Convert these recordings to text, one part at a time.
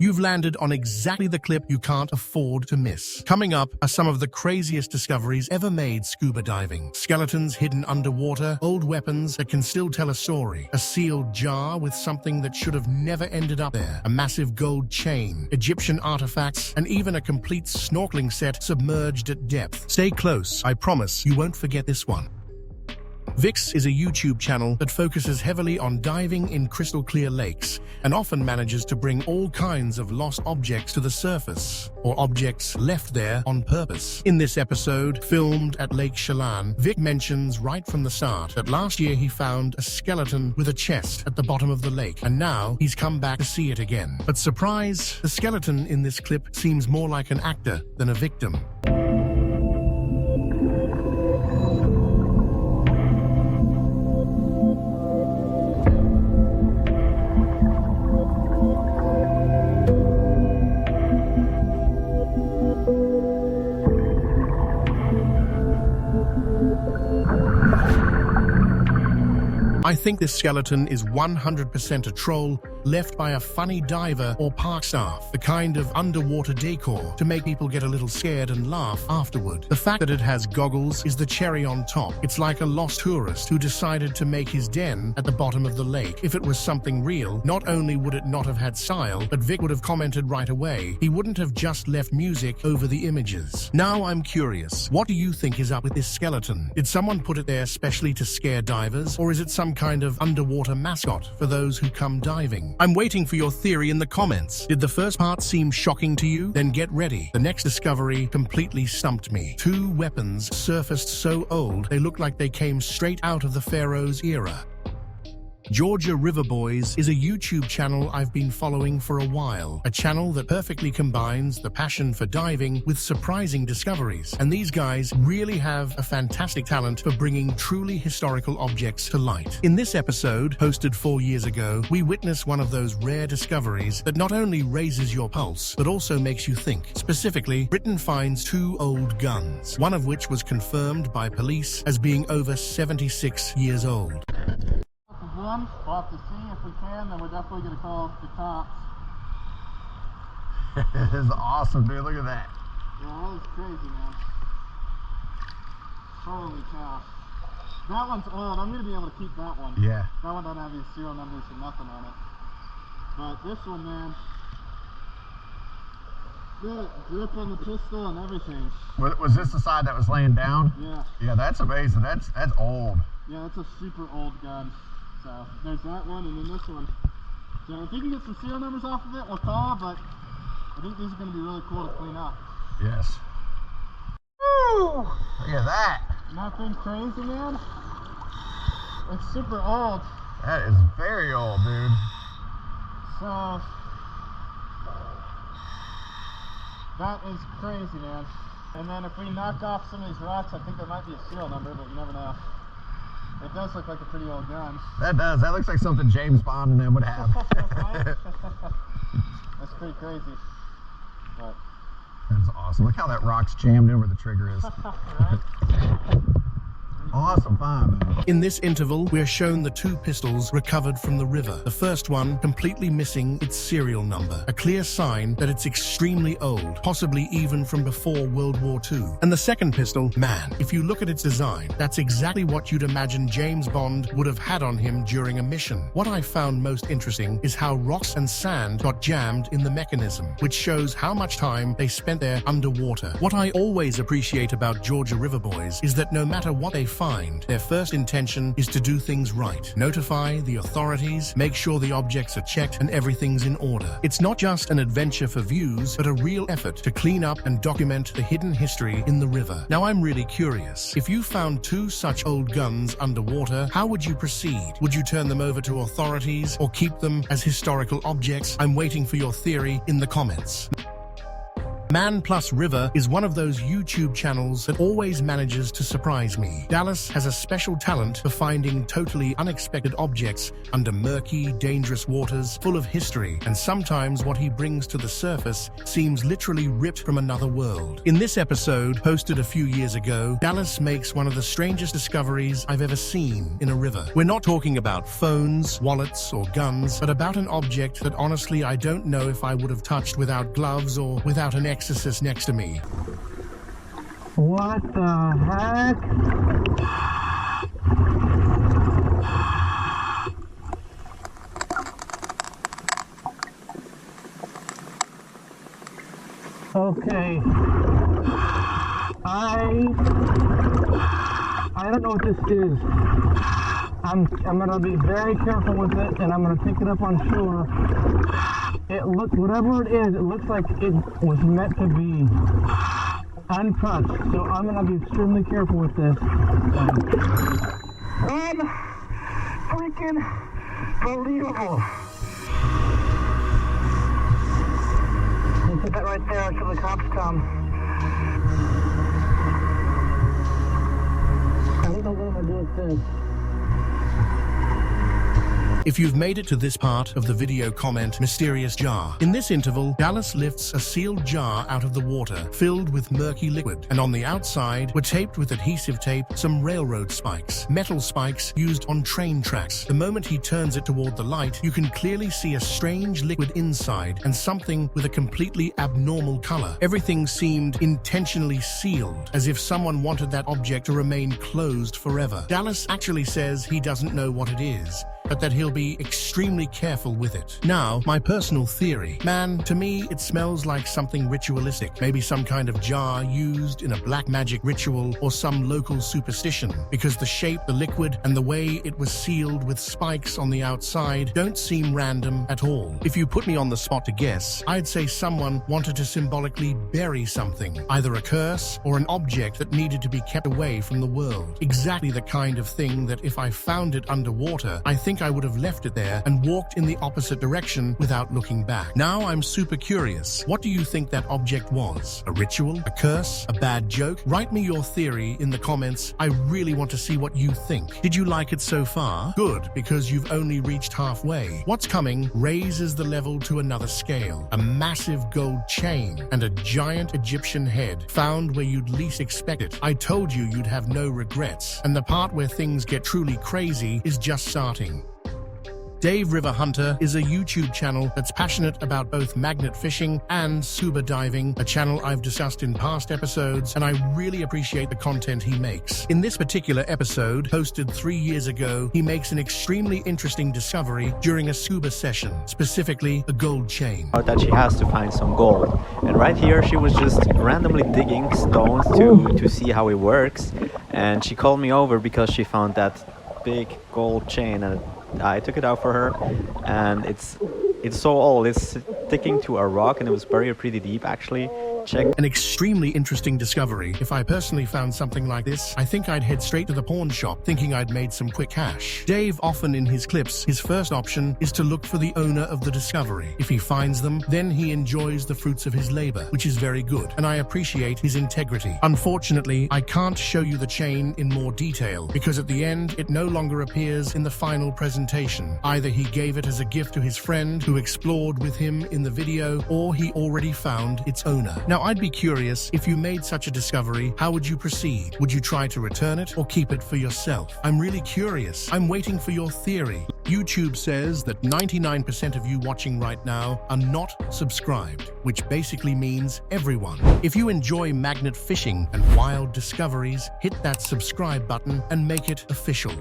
You've landed on exactly the clip you can't afford to miss. Coming up are some of the craziest discoveries ever made scuba diving. Skeletons hidden underwater, old weapons that can still tell a story, a sealed jar with something that should have never ended up there, a massive gold chain, Egyptian artifacts, and even a complete snorkeling set submerged at depth. Stay close, I promise you won't forget this one. Vix is a YouTube channel that focuses heavily on diving in crystal clear lakes and often manages to bring all kinds of lost objects to the surface, or objects left there on purpose. In this episode, filmed at Lake Chelan, Vic mentions right from the start that last year he found a skeleton with a chest at the bottom of the lake, and now he's come back to see it again. But surprise, the skeleton in this clip seems more like an actor than a victim. I think this skeleton is 100% a troll left by a funny diver or park staff, the kind of underwater decor to make people get a little scared and laugh afterward. The fact that it has goggles is the cherry on top. It's like a lost tourist who decided to make his den at the bottom of the lake. If it was something real, not only would it not have had style, but Vic would have commented right away. He wouldn't have just left music over the images. Now I'm curious, what do you think is up with this skeleton? Did someone put it there specially to scare divers, or is it some kind of underwater mascot for those who come diving? I'm waiting for your theory in the comments. Did the first part seem shocking to you? Then get ready. The next discovery completely stumped me. Two weapons surfaced so old they look like they came straight out of the Pharaoh's era. Georgia River Boys is a YouTube channel I've been following for a while, a channel that perfectly combines the passion for diving with surprising discoveries, and these guys really have a fantastic talent for bringing truly historical objects to light. In this episode, hosted 4 years ago, we witness one of those rare discoveries that not only raises your pulse, but also makes you think. Specifically, Britain finds 2 old guns, one of which was confirmed by police as being over 76 years old. We'll have to see if we can, then we're definitely going to call the cops. This is awesome, dude. Look at that. Yeah, that was crazy, man. Holy cow. That one's old. I'm going to be able to keep that one. Yeah. That one doesn't have any serial numbers or nothing on it. But this one, man, the grip on the pistol and everything. Was this the side that was laying down? Yeah. Yeah, that's amazing. That's old. Yeah, that's a super old gun. So there's that one, and then this one. So if we can get some serial numbers off of it, we'll call, but I think these are going to be really cool to clean up. Yes. Woo! Look at that. Nothing crazy, man. It's super old. That is very old, dude. So that is crazy, man. And then if we knock off some of these rocks, I think there might be a serial number, but you never know. It does look like a pretty old gun. That does. That looks like something James Bond and them would have. That's pretty crazy. But that's awesome. Look how that rock's jammed in where the trigger is. right? Awesome find, man. In this interval, we're shown the 2 pistols recovered from the river. The first one completely missing its serial number, a clear sign that it's extremely old, possibly even from before World War II. And the second pistol, man, if you look at its design, that's exactly what you'd imagine James Bond would have had on him during a mission. What I found most interesting is how rocks and sand got jammed in the mechanism, which shows how much time they spent there underwater. What I always appreciate about Georgia River Boys is that no matter what they find, their first intention is to do things right. Notify the authorities, make sure the objects are checked and everything's in order. It's not just an adventure for views, but a real effort to clean up and document the hidden history in the river. Now I'm really curious, if you found 2 such old guns underwater, how would you proceed? Would you turn them over to authorities or keep them as historical objects? I'm waiting for your theory in the comments. Man Plus River is one of those YouTube channels that always manages to surprise me. Dallas has a special talent for finding totally unexpected objects under murky, dangerous waters full of history, and sometimes what he brings to the surface seems literally ripped from another world. In this episode, posted a few years ago, Dallas makes one of the strangest discoveries I've ever seen in a river. We're not talking about phones, wallets, or guns, but about an object that honestly I don't know if I would have touched without gloves or without an exorcist next to me. What the heck? Okay. I don't know what this is. I'm gonna be very careful with it, and I'm gonna pick it up on shore. Whatever it is, it looks like it was meant to be untouched. So I'm gonna be extremely careful with this. Freaking believable. Put that right there until the cops come. I think I'm gonna do it this. If you've made it to this part of the video, comment mysterious jar. In this interval, Dallas lifts a sealed jar out of the water filled with murky liquid, and on the outside were taped with adhesive tape some railroad spikes, metal spikes used on train tracks. The moment he turns it toward the light, you can clearly see a strange liquid inside and something with a completely abnormal color. Everything seemed intentionally sealed, as if someone wanted that object to remain closed forever. Dallas actually says he doesn't know what it is, but that he'll be extremely careful with it. Now, my personal theory. Man, to me, it smells like something ritualistic. Maybe some kind of jar used in a black magic ritual or some local superstition, because the shape, the liquid, and the way it was sealed with spikes on the outside don't seem random at all. If you put me on the spot to guess, I'd say someone wanted to symbolically bury something, either a curse or an object that needed to be kept away from the world. Exactly the kind of thing that if I found it underwater, I think I would have left it there and walked in the opposite direction without looking back. Now I'm super curious. What do you think that object was? A ritual? A curse? A bad joke? Write me your theory in the comments. I really want to see what you think. Did you like it so far? Good, because you've only reached halfway. What's coming raises the level to another scale. A massive gold chain and a giant Egyptian head found where you'd least expect it. I told you you'd have no regrets, and the part where things get truly crazy is just starting. Dave River Hunter is a YouTube channel that's passionate about both magnet fishing and scuba diving, a channel I've discussed in past episodes, and I really appreciate the content he makes. In this particular episode, posted 3 years ago, he makes an extremely interesting discovery during a scuba session, specifically a gold chain. That she has to find some gold, and right here she was just randomly digging stones to see how it works, and she called me over because she found that big gold chain, and I took it out for her, and it's so old. It's sticking to a rock, and it was buried pretty deep actually. Check. An extremely interesting discovery. If I personally found something like this, I think I'd head straight to the pawn shop, thinking I'd made some quick cash. Dave often in his clips, his first option is to look for the owner of the discovery. If he finds them, then he enjoys the fruits of his labor, which is very good, and I appreciate his integrity. Unfortunately, I can't show you the chain in more detail, because at the end, it no longer appears in the final presentation. Either he gave it as a gift to his friend who explored with him in the video, or he already found its owner. Now, I'd be curious, if you made such a discovery, how would you proceed? Would you try to return it or keep it for yourself? I'm really curious. I'm waiting for your theory. YouTube says that 99% of you watching right now are not subscribed, which basically means everyone. If you enjoy magnet fishing and wild discoveries, hit that subscribe button and make it official.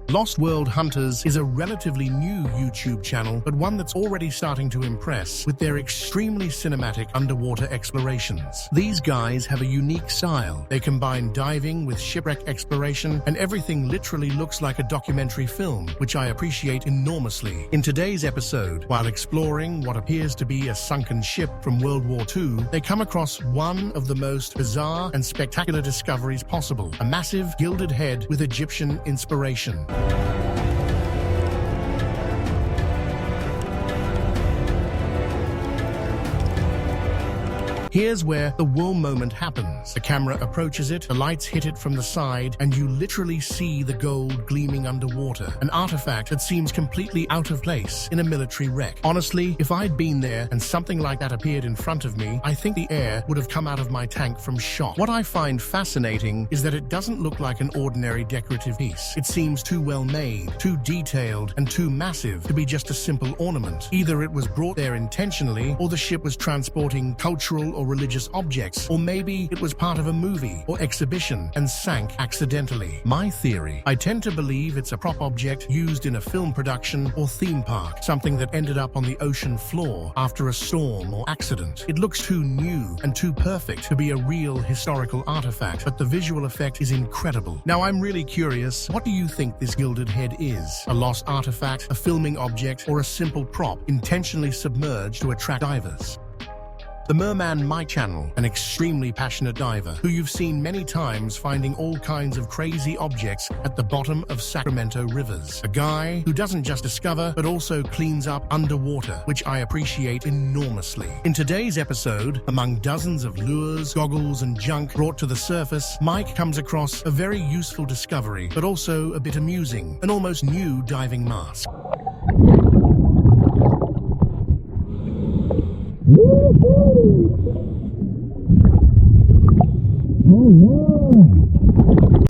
Lost World Hunters is a relatively new YouTube channel, but one that's already starting to impress with their extremely cinematic underwater explorations. These guys have a unique style. They combine diving with shipwreck exploration, and everything literally looks like a documentary film, which I appreciate enormously. In today's episode, while exploring what appears to be a sunken ship from World War II, they come across one of the most bizarre and spectacular discoveries possible: a massive gilded head with Egyptian inspiration. Here's where the whoa moment happens. The camera approaches it, the lights hit it from the side, and you literally see the gold gleaming underwater. An artifact that seems completely out of place in a military wreck. Honestly, if I'd been there and something like that appeared in front of me, I think the air would have come out of my tank from shock. What I find fascinating is that it doesn't look like an ordinary decorative piece. It seems too well made, too detailed, and too massive to be just a simple ornament. Either it was brought there intentionally, or the ship was transporting cultural or religious objects, or maybe it was part of a movie or exhibition and sank accidentally. My theory: I tend to believe it's a prop object used in a film production or theme park, something that ended up on the ocean floor after a storm or accident. It looks too new and too perfect to be a real historical artifact, but the visual effect is incredible. Now I'm really curious, what do you think this gilded head is? A lost artifact, a filming object, or a simple prop intentionally submerged to attract divers? The Merman Mike channel, an extremely passionate diver who you've seen many times finding all kinds of crazy objects at the bottom of Sacramento rivers. A guy who doesn't just discover, but also cleans up underwater, which I appreciate enormously. In today's episode, among dozens of lures, goggles, and junk brought to the surface, Mike comes across a very useful discovery, but also a bit amusing, an almost new diving mask.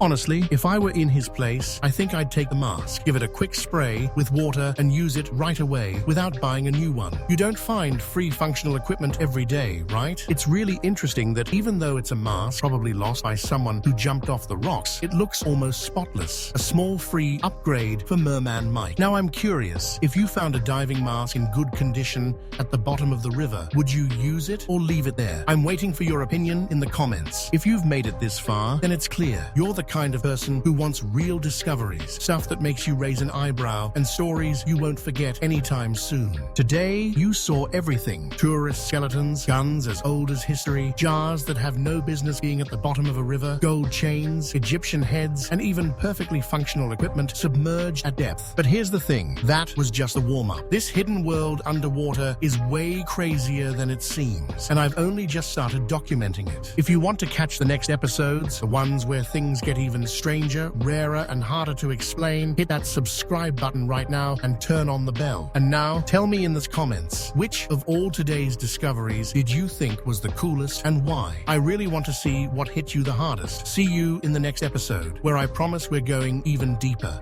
Honestly, if I were in his place, I think I'd take the mask, give it a quick spray with water, and use it right away without buying a new one. You don't find free functional equipment every day, right? It's really interesting that even though it's a mask probably lost by someone who jumped off the rocks, it looks almost spotless. A small free upgrade for Merman Mike. Now I'm curious, if you found a diving mask in good condition at the bottom of the river, would you use it or leave it there? I'm waiting for your opinion in the comments. If you've made it this far, then it's clear you're the kind of person who wants real discoveries, stuff that makes you raise an eyebrow, and stories you won't forget anytime soon. Today, you saw everything: tourist skeletons, guns as old as history, jars that have no business being at the bottom of a river, gold chains, Egyptian heads, and even perfectly functional equipment submerged at depth. But here's the thing, that was just a warm-up. This hidden world underwater is way crazier than it seems, and I've only just started documenting it. If you want to catch the next episodes, the ones where things get even stranger, rarer, and harder to explain, hit that subscribe button right now and turn on the bell. And now, tell me in the comments, which of all today's discoveries did you think was the coolest and why? I really want to see what hit you the hardest. See you in the next episode, where I promise we're going even deeper.